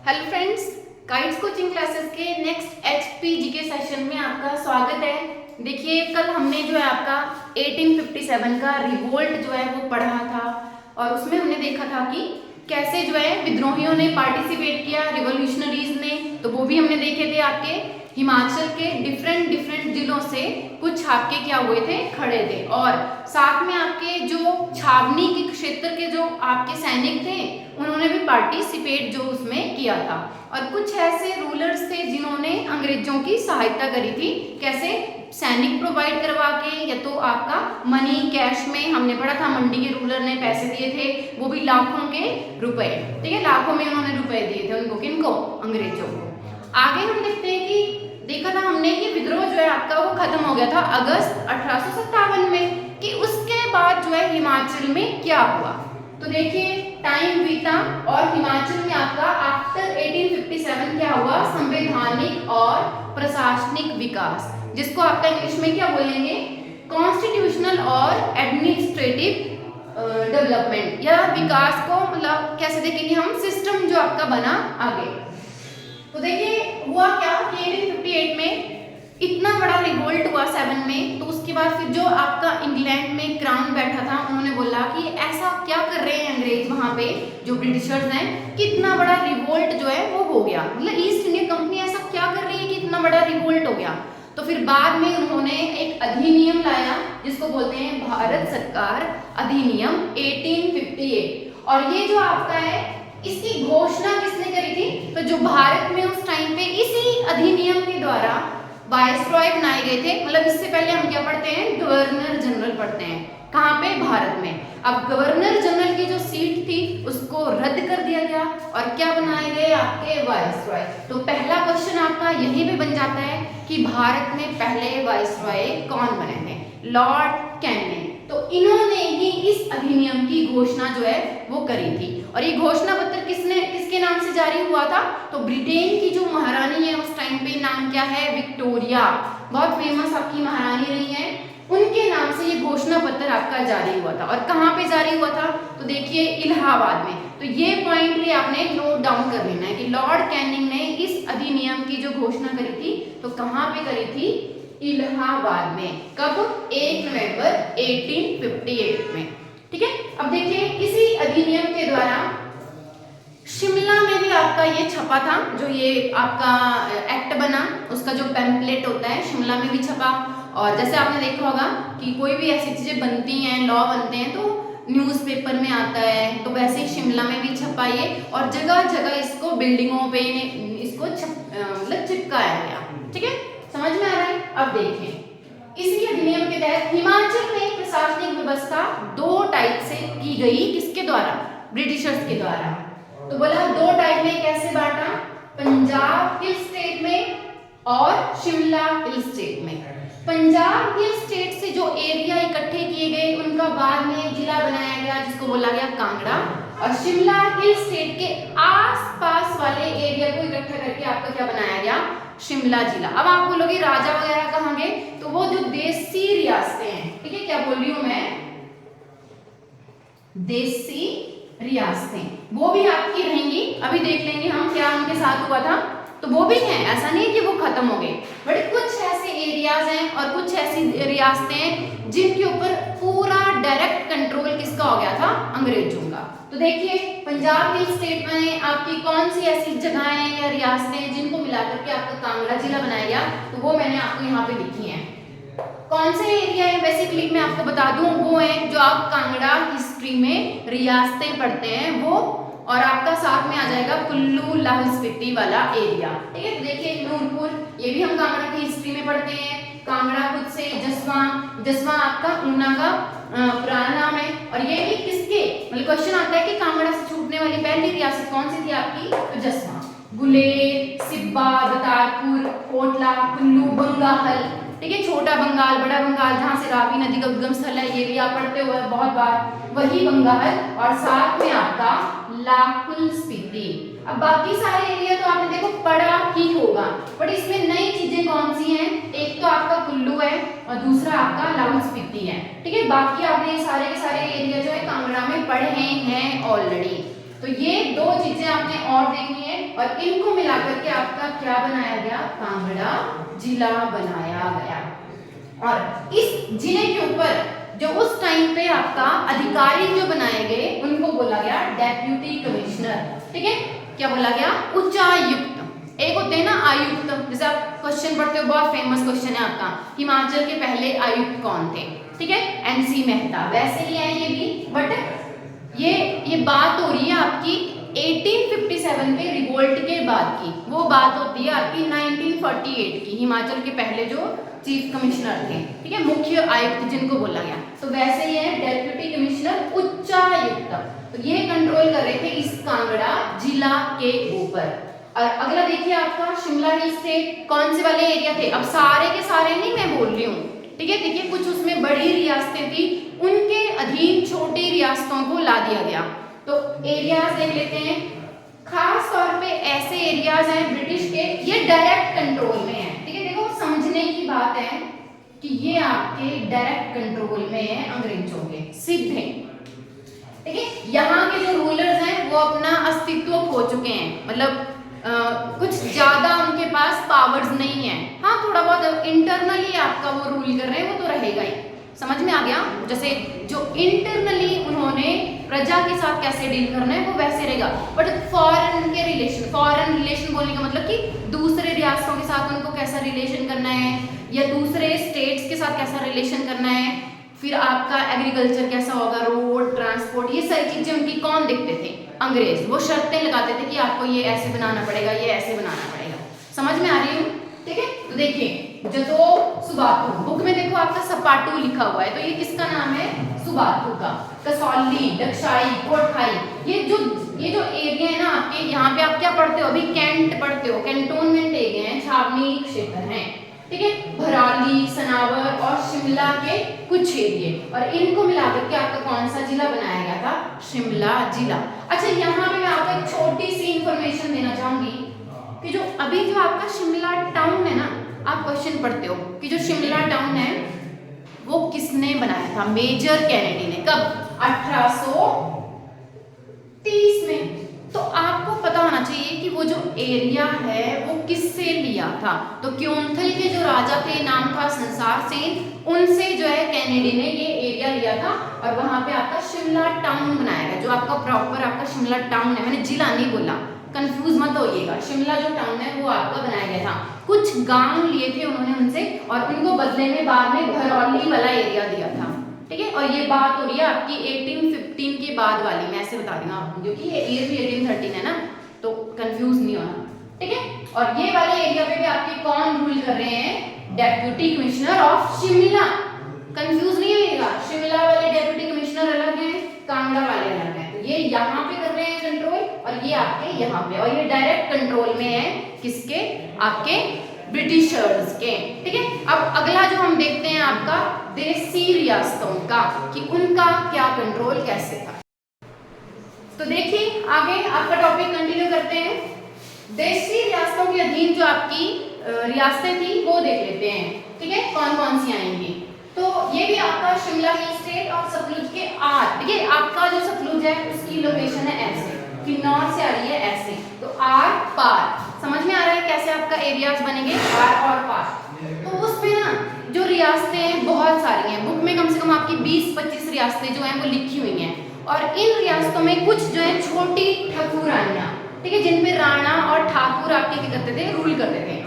Hello friends, guides coaching classes के next HPG के session में आपका स्वागत है। देखिए, कल हमने जो है आपका 1857 का रिवोल्ट जो है वो पढ़ा था और उसमें हमने देखा था कि कैसे जो है विद्रोहियों ने पार्टिसिपेट किया, रिवोल्यूशनरीज ने। तो वो भी हमने देखे थे। आपके हिमाचल के डिफरेंट जिलों से कुछ आपके क्या हुए थे, खड़े थे। और साथ में आपके जो छावनी के क्षेत्र के जो आपके सैनिक थे उन्होंने भी पार्टिसिपेट जो उसमें किया था। और कुछ ऐसे रूलर्स थे जिन्होंने अंग्रेजों की सहायता करी थी। कैसे? सैनिक प्रोवाइड करवा के, या तो आपका मनी कैश में। हमने पढ़ा था मंडी के रूलर ने पैसे दिए थे, वो भी लाखों के रुपए। ठीक है, लाखों में उन्होंने रुपए दिए थे उनको। किनको? अंग्रेजों को। आगे हम देखते हैं कि देखा था हमने कि विद्रोह जो है आपका वो खत्म हो गया था अगस्त 1857 में। कि उसके बाद जो है हिमाचल में क्या हुआ, तो देखिए टाइम बीता और हिमाचल में आपका आफ्टर 1857 क्या हुआ? संवैधानिक और प्रशासनिक विकास, जिसको आपका इंग्लिश में क्या बोलेंगे? कॉन्स्टिट्यूशनल और एडमिनिस्ट्रेटिव डेवलपमेंट, या विकास को मतलब कैसे देखेंगे हम, सिस्टम जो आपका बना आगे। तो देखिए हुआ क्या कि 1858 में इतना बड़ा रिवोल्ट हुआ 7 में। तो उसके बाद फिर जो आपका इंग्लैंड में क्राउन बैठा था उन्होंने बोला कि ऐसा क्या कर रहे हैं अंग्रेज वहां पे जो ब्रिटिशर्स हैं कि इतना बड़ा रिवोल्ट जो है वो हो गया। मतलब ईस्ट इंडिया कंपनी ऐसा क्या कर रही है कि इतना बड़ा रिवोल्ट हो गया। तो फिर बाद में उन्होंने एक अधिनियम लाया जिसको बोलते हैं भारत सरकार अधिनियम 1858। और ये जो आपका है इसकी घोषणा किसने करी थी? तो जो भारत में उस टाइम पे इसी अधिनियम के द्वारा वायसरॉय बनाए गए थे। मतलब इससे पहले हम क्या पढ़ते हैं? गवर्नर जनरल पढ़ते हैं। कहाँ पे? भारत में। अब गवर्नर जनरल की जो सीट थी उसको रद्द कर दिया गया और क्या बनाए गए? आपके वायसरॉय। तो पहला क्वेश्चन आपका यहीं पे बन जाता है कि भारत में पहले वायसरॉय कौन बने थे? Lord Canning. तो इन्होंने ही इस अधिनियम की घोषणा जो है वो करी थी। और ये घोषणा पत्र किसके नाम से जारी हुआ था? तो ब्रिटेन की जो महारानी है उस टाइम पे, नाम क्या है? विक्टोरिया। बहुत फेमस आपकी महारानी रही है, उनके नाम से ये घोषणा पत्र आपका जारी हुआ था। और कहाँ पे जारी हुआ था? तो देखिए इलाहाबाद में। तो ये पॉइंट भी आपने नोट डाउन कर लेना है कि लॉर्ड कैनिंग ने इस अधिनियम की जो घोषणा करी थी तो कहाँ पे करी थी? इलाहाबाद में। कब? 1 नवंबर 1858 में। ठीक है। अब देखिए इसी अधिनियम के द्वारा शिमला में भी आपका ये छपा था, जो ये आपका एक्ट बना उसका जो पैम्पलेट होता है शिमला में भी छपा। और जैसे आपने देखा होगा कि कोई भी ऐसी चीजें बनती हैं, लॉ बनते हैं तो न्यूज़पेपर में आता है, तो वैसे ही शिमला में भी छपा ये। और जगह जगह इसको बिल्डिंगों पे इसको मतलब चिपकाया गया। ठीक है, समझ में आ रहा है? अब देखें इसी अधिनियम के तहत हिमाचल में प्रशासनिक व्यवस्था 2 टाइप से की गई। किसके द्वारा? ब्रिटिशर्स के द्वारा। तो बोला 2 टाइप में कैसे बांटा? पंजाब हिल स्टेट में और शिमला हिल स्टेट में। पंजाब हिल स्टेट से जो एरिया इकट्ठे किए गए उनका बाद में जिला बनाया गया जिसको बोला गया कांगड़ा। और शिमला हिल स्टेट के आसपास वाले एरिया को इकट्ठा करके आपका क्या बनाया गया? शिमला जिला। अब आप बोलोगे राजा वगैरह कहाँ गए? तो वो जो देसी रियासतें हैं, ठीक है, क्या बोल रही हूं मैं? देसी रियासतें वो भी आपकी रहेंगी। अभी देख लेंगे हम क्या उनके साथ हुआ था। तो वो भी हैं, ऐसा नहीं है कि वो खत्म हो गए, बट कुछ ऐसे एरियाज हैं और कुछ ऐसी रियासतें हैं जिनके ऊपर पूरा डायरेक्ट कंट्रोल किसका हो गया था? अंग्रेजों का। तो देखिए पंजाब हिल स्टेट में आपकी कौन सी ऐसी जगहें या रियासतें हैं जिनको मिलाकर के आपका कांगड़ा जिला बनाया गया? तो वो मैंने आपको यहाँ पे लिखी है। कौन से एरिया है बेसिकली मैं आपको बता दूं, वो है जो आप कांगड़ा हिस्ट्री में रियासतें पढ़ते हैं वो। और आपका साथ में आ जाएगा कुल्लू लाहौल स्पीति वाला एरिया। ठीक है, तो देखिए नूरपुर, ये भी हम कांगड़ा की हिस्ट्री में पढ़ते हैं। कांगड़ा खुद से जसवां आपका ऊना का पुराना नाम है। और ये भी किसके मतलब क्वेश्चन आता है कि कांगड़ा से छूटने वाली पहली रियासत कौन सी थी आपकी? तो जसवां। गुलेर, सिब्बा, बतारपुर, कोटला, कुल्लू, बंगाल। ठीक है, छोटा बंगाल, बड़ा बंगाल, जहां से रावी नदी का उद्गम स्थल है, ये भी आप पढ़ते हुए बहुत बार, वही बंगाल। और साथ में आपका लाहुल स्पीति। अब बाकी सारे एरिया तो आपने देखो पढ़ा ही होगा, बट इसमें नई चीजें कौन सी हैं? एक तो आपका कुल्लू है और दूसरा आपका लाहुल स्पीति है। ठीक है, बाकी आपने सारे के सारे एरिया जो है कांगड़ा में पढ़े हैं ऑलरेडी। तो ये दो चीजें आपने और देखनी है और इनको मिलाकर के आपका क्या बनाया गया, कांगड़ा जिला बनाया गया। और इस जिले के ऊपर जो उस टाइम पे आपका अधिकारी जो बनाए गए उनको बोला गया डेप्यूटी कमिश्नर। ठीक है, क्या बोला गया, उच्चायुक्त। एक होते हैं ना आयुक्त, जैसे आप क्वेश्चन पढ़ते हो, बहुत फेमस क्वेश्चन है आपका, हिमाचल के पहले आयुक्त कौन थे, ठीक है, एनसी मेहता। वैसे ही है ये भी, बट ये बात हो रही है आपकी 1857 के रिवोल्ट के बाद की। वो बात होती है आपकी 1948 की, हिमाचल के पहले जो चीफ कमिश्नर थे, ठीक है, मुख्य आयुक्त जिनको बोला गया। तो वैसे ही है डेप्यूटी कमिश्नर, उच्चायुक्त। तो ये कंट्रोल कर रहे थे इस कांगड़ा जिला के ऊपर। और अगला देखिए आपका शिमला हिल स्टेट, कौन से वाले एरिया थे। अब सारे के सारे नहीं मैं बोल रही हूँ, ठीक है। देखिए कुछ उसमें बड़ी रियासतें थी, उनके अधीन छोटी रियासतों को ला दिया गया। तो एरियाज देख लेते हैं, खास तौर पे ऐसे एरियाज हैं ब्रिटिश के, ये डायरेक्ट कंट्रोल में है, ठीक है। देखो समझने की बात है कि ये आपके डायरेक्ट कंट्रोल में है अंग्रेजों के, सीधे, ठीक है। यहाँ के जो रूलर्स हैं वो अपना अस्तित्व खो चुके हैं, मतलब कुछ ज्यादा उनके पास पावर्स नहीं है। हाँ, थोड़ा बहुत इंटरनली आपका वो रूल कर रहे हैं, वो तो रहेगा ही। समझ में आ गया, जैसे जो इंटरनली उन्होंने प्रजा के साथ कैसे डील करना है वो वैसे रहेगा। बट फॉरेन के रिलेशन, फॉरेन रिलेशन बोलने का मतलब कि दूसरे रियासतों के साथ उनको कैसा रिलेशन करना है, या दूसरे स्टेट्स के साथ कैसा रिलेशन करना है, फिर आपका एग्रीकल्चर कैसा होगा, रोड ट्रांसपोर्ट, ये सारी चीजें उनकी कौन देखते थे, अंग्रेज। वो शर्तें लगाते थे कि आपको ये ऐसे बनाना पड़ेगा, ये ऐसे बनाना पड़ेगा। समझ में आ रही हूँ, ठीक है। तो देखिए जतो सुबाथू, बुक में देखो आपका सपाटू लिखा हुआ है, तो ये किसका नाम है, सुबाथू का। कसौली, डक्षाई, कोटखाई, ये जो एरिया है ना आपके, यहाँ पे आप क्या पढ़ते हो, अभी कैंट पढ़ते हो, कैंटोनमेंट एरिया है, छावनी क्षेत्र है, ठीक है। भराली, सनावर और शिमला के कुछ एरिए, और इनको मिलाकर के आपका कौन सा जिला बनाया गया था, शिमला जिला। अच्छा, यहाँ पे मैं आपको एक छोटी सी इंफॉर्मेशन देना चाहूंगी कि जो अभी जो आपका शिमला टाउन है ना, आप क्वेश्चन पढ़ते हो कि जो शिमला टाउन है वो किसने बनाया था, मेजर कैनेडी ने। कब, 1830 में। तो आपको पता होना चाहिए कि वो जो एरिया है वो किससे लिया था। तो क्योंथल के जो राजा थे, नाम था संसार सेन, उनसे जो है कैनेडी ने ये एरिया लिया था, और वहां पे आपका शिमला टाउन बनाया गया, जो आपका प्रॉपर आपका शिमला टाउन है। मैंने जिला नहीं बोला, कंफ्यूज मत होइएगा, शिमला जो टाउन है वो आपका बनाया गया था। कुछ गांव लिए थे उन्होंने उनसे, और उनको बदले में बाद में भरौली वाला एरिया दिया था, ठीक है। और ये बात हो रही है आपकी 1815 के बाद वाली, मैं ऐसे बता रही हूँ आपको, क्योंकि ये ईयर भी 1813 है ना, तो कंफ्यूज नहीं होना, ठीक है। और ये वाले एरिया पे भी आपके कौन रूल कर रहे हैं, deputy commissioner of Shimla. Confuse नहीं होइएगा, शिमला वाले डेप्यूटी कमिश्नर अलग हैं, कांगड़ा वाले अलग हैं। तो ये यहाँ पे कर रहे हैं कंट्रोल, और ये आपके यहाँ पे, और ये डायरेक्ट कंट्रोल में है किसके, आपके ब्रिटिशर्स के, ठीक है। अब अगला जो हम देखते हैं आपका देसी रियासतों का, कि उनका क्या कंट्रोल कैसे था। तो देखिए आगे आपका टॉपिक कंटिन्यू करते हैं। देसी रियासतों के अधीन जो आपकी रियासतें थी वो देख लेते हैं, ठीक है, कौन कौन सी आएंगी। तो ये भी आपका शिमला हिल स्टेट और सतलुज के आर, ठीक है। आपका जो सतलुज है उसकी लोकेशन है ऐसे, किन्नौर से आ रही है ऐसे, तो आर पार। समझ में आ रहा है कैसे आपका एरियाज बनेंगे, आर और पार। तो उसमें ना जो रियासतें हैं बहुत सारी हैं, बुक में कम से कम आपकी 20-25 रियासतें जो हैं वो लिखी हुई हैं, और इन रियासतों में कुछ जो है छोटी ठाकुरानियां, ठीक है, जिनमें राणा और ठाकुर आपके क्या करते थे, रूल करते थे।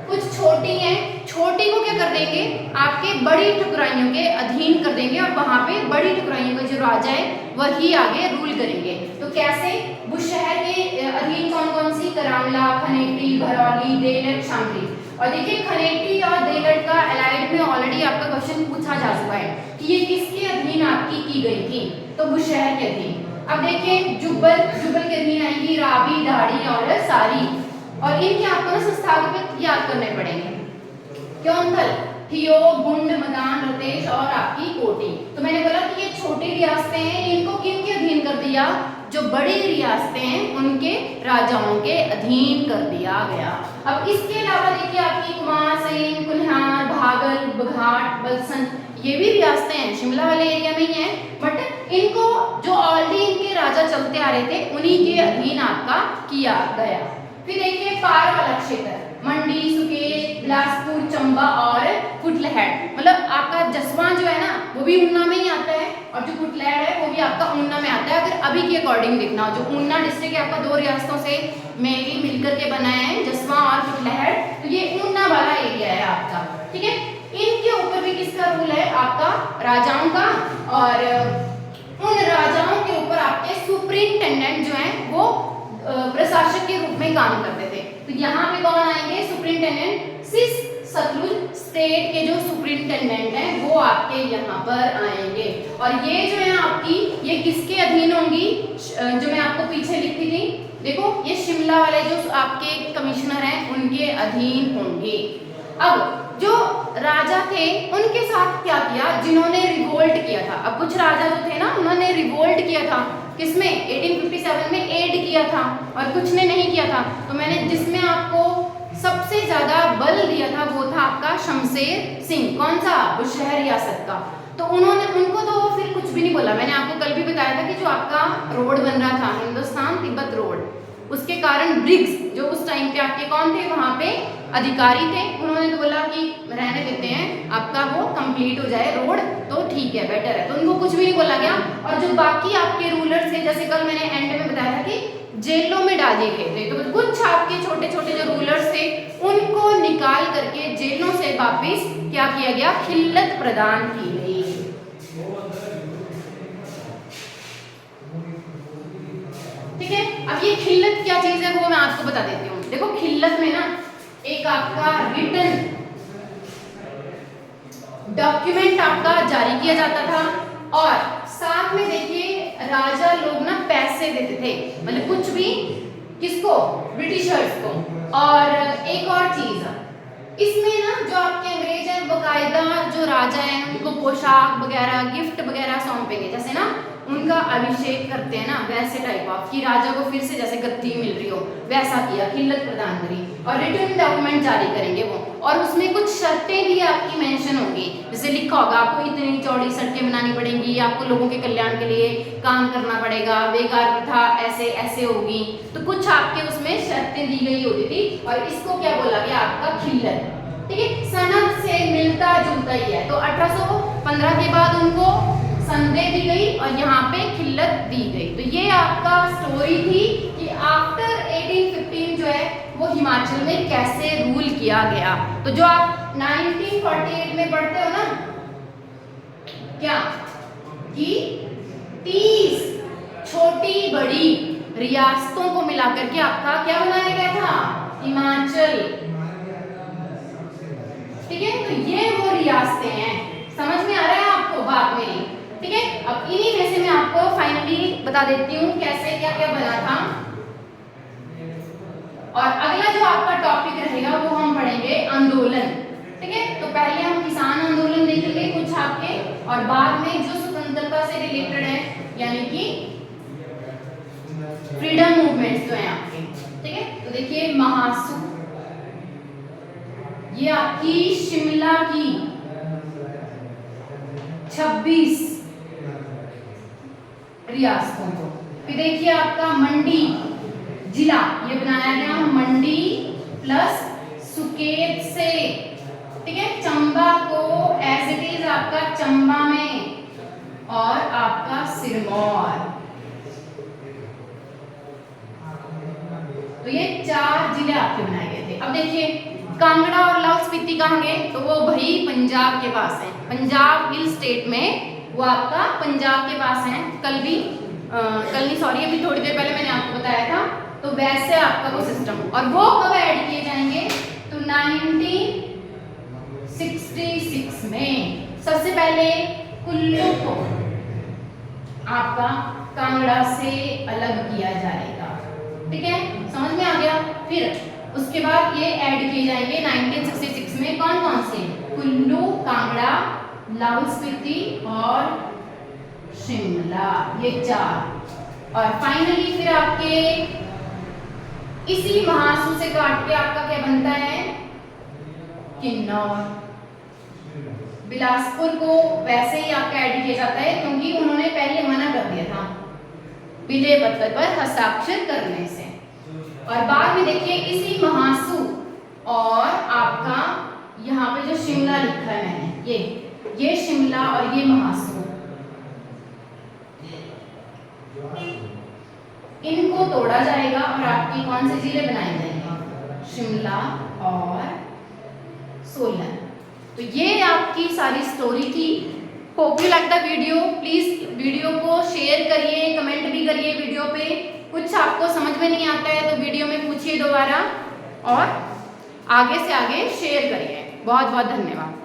कुछ छोटी हैं, छोटी को क्या कर देंगे, आपके बड़ी ठकुराइयों के अधीन कर देंगे, और वहां पे बड़ी ठकुराइयों के जो राजा है वही आगे रूल करेंगे। तो कैसे, बुशहर के अधीन कौन कौन सी, करामला, खनेटी, भरौली, देलट, शामली। और देखिए खनेटी और देलट का एलाइड में ऑलरेडी आपका क्वेश्चन पूछा जा चुका है कि ये किसके अधीन आपकी की गई थी, तो बुशहर के अधीन। अब देखिए जुब्बल के अधीन आएंगी रावी, दाढ़ी और सारी, और इनके आपको ना संस्थापक याद करने पड़ेंगे, क्योंथल, थियो, गुंड, मदान, रतेश और आपकी कोटी। तो मैंने बोला कि ये छोटी रियासतें हैं, इनको किन के अधीन कर दिया, जो बड़ी रियासतें हैं उनके राजाओं के अधीन कर दिया गया। अब इसके अलावा देखिए आपकी कुमार, सेन, कुल्हार, भागल, बघाट, बलसन, ये भी रियासतें हैं, शिमला वाले एरिया में ही हैं, बट इनको जो ऑलरेडी इनके राजा राजा चलते आ रहे थे उन्हीं के अधीन आपका किया गया। फिर देखिए पार वाला क्षेत्र, मंडी, सुकेत, बिलासपुर, चंबा और कुटलैहड़, मतलब आपका जसवां जो है ना वो भी ऊना में ही आता है और जो कुटलैहड़ है वो भी आपका ऊना में आता है। अगर अभी के अकॉर्डिंग देखना हो, जो ऊना डिस्ट्रिक्ट है आपका 2 रियासतों से मेनली मिलकर के बनाया है, जसवां और कुटलैहड़, तो ये ऊना वाला एरिया है आपका, ठीक है। इनके ऊपर भी किसका रूल है आपका, राजाओं का, और उन राजाओं के ऊपर आपके सुपरिंटेंडेंट जो है वो प्रशासक के रूप में काम करते थे। तो यहाँ पे कौन आएंगे, सुपरिंटेंडेंट, सतलुज स्टेट के जो सुपरिंटेंडेंट हैं वो आपके यहाँ पर आएंगे। और ये जो है आपकी, ये किसके अधीन होंगी, जो मैं आपको पीछे लिखी थी, देखो ये शिमला वाले जो आपके कमिश्नर हैं उनके अधीन होंगे। अब जो राजा थे उनके साथ क्या किया, जिन्होंने रिवोल्ट किया था, अब कुछ राजा जो थे ना उन्होंने रिवोल्ट किया था, किसमें, 1857 में एड किया था, और कुछ ने नहीं किया था। तो मैंने जिसमें आपको सबसे ज्यादा बल दिया था वो था आपका शमशेर सिंह, कौन सा, बुशहर रियासत का। तो उनको तो फिर कुछ भी नहीं बोला। मैंने आपको कल भी बताया था कि जो आपका रोड बन रहा था हिंदुस्तान तिब्बत रोड, उसके कारण ब्रिग्स जो उस टाइम पे आपके कौन थे, वहां पे अधिकारी थे, उन्होंने तो बोला कि रहने देते हैं, आपका वो कंप्लीट हो जाए रोड तो ठीक है, बेटर है, तो उनको कुछ भी नहीं बोला गया। और जो बाकी आपके रूलर्स थे, जैसे कल मैंने एंड में बताया था कि जेलों में डाले गए थे, तो कुछ आपके छोटे छोटे जो रूलर्स थे उनको निकाल करके जेलों से वापिस क्या किया गया, खिल्लत प्रदान की गई। ठीक है, अब ये खिल्लत क्या चीज है वो मैं आपको बता देती हूँ। देखो खिल्लत में ना एक आपका रिटन डॉक्यूमेंट आपका जारी किया जाता था, और साथ में देखिए राजा लोग ना पैसे देते थे, मतलब कुछ भी, किसको, ब्रिटिशर्स को। और एक और चीज इसमें ना जो आपके अंग्रेज हैं बकायदा जो राजा हैं उनको पोशाक वगैरह गिफ्ट वगैरह सौंपेंगे, जैसे ना उनका अभिषेक करते हैं ना वैसे टाइप ऑफ, कि राजा को फिर से जैसे गद्दी मिल रही हो वैसा किया, खिल्लत प्रदान करी, और रिटर्न डॉक्यूमेंट जारी करेंगे वो। और उसमें कुछ शर्तें भी आपकी मेंशन होंगी, जैसे लिखा होगा आपको इतनी चौड़ी सड़कें बनानी पड़ेंगी, आपको लोगों के कल्याण के लिए काम करना पड़ेगा, बेकार प्रथा ऐसे ऐसे होगी, तो कुछ आपके उसमें शर्तें दी गई होती थी, और इसको क्या बोला गया, आपका खिल्लत। ठीक है, सनद से मिलता जुलता ही है। तो 1815 के बाद उनको संदेह दी गई और यहाँ पे खिल्लत दी गई। तो ये आपका स्टोरी थी कि आफ्टर 1815 जो है वो हिमाचल में कैसे रूल किया गया। तो जो आप 1948 में पढ़ते हो ना, क्या कि 30 छोटी बड़ी रियासतों को मिलाकर के आपका क्या बनाया गया था, हिमाचल। ठीक है, तो ये वो रियासतें हैं, समझ में आ रहा है आपको बात मेरी। ठीक है, अब इन्हीं में से मैं आपको फाइनली बता देती हूँ कैसे क्या क्या बना था। और अगला जो आपका टॉपिक रहेगा वो हम पढ़ेंगे आंदोलन। ठीक है, तो पहले हम किसान आंदोलन देखेंगे कुछ आपके, और बाद में जो स्वतंत्रता से रिलेटेड है यानी कि फ्रीडम मूवमेंट्स जो है आपके। ठीक है, तो देखिए महासू, ये आपकी शिमला की 26 रियासतों को। फिर देखिए आपका मंडी जिला, ये बनाया गया मंडी प्लस सुकेत से। ठीक है, चंबा को एज इट इज आपका चंबा में, और आपका सिरमौर। तो ये 4 जिले आपके बनाए गए थे। अब देखिए कांगड़ा और लाहौल स्पीति कहाँ गए, तो वो भाई पंजाब के पास है, पंजाब हिल स्टेट में, वो आपका पंजाब के पास है। कल नहीं सॉरी अभी थोड़ी देर पहले मैंने आपको बताया था। तो वैसे आपका वो सिस्टम, और वो कब ऐड किए जाएंगे, तो 1966 में सबसे पहले कुल्लू को आपका कांगड़ा से अलग किया जाएगा। ठीक है, समझ में आ गया। फिर उसके बाद ये ऐड किए जाएंगे 1966 में, कौन कौन से, कुल्लू, कांगड़ा, लाहौल स्पीति और शिमला, ये 4। और फाइनली फिर आपके इसी महासू से काट के आपका क्या बनता है, किन्नौर। बिलासपुर को वैसे ही आपका ऐड किया जाता है क्योंकि उन्होंने पहले मना कर दिया था पीले पत्थर पर हस्ताक्षर करने से। और बाद में देखिए इसी महासु और आपका यहाँ पे जो शिमला लिखा है मैंने, ये शिमला और ये महासु, इनको तोड़ा जाएगा और आपकी कौन से जिले बनाए जाएंगे, शिमला और सोलन। तो ये आपकी सारी स्टोरी थी। Hope you like the video. Please video को शेयर करिए, कमेंट भी करिए वीडियो पे। कुछ आपको समझ में नहीं आता है तो वीडियो में पूछिए दोबारा और आगे से आगे शेयर करिए। बहुत बहुत धन्यवाद।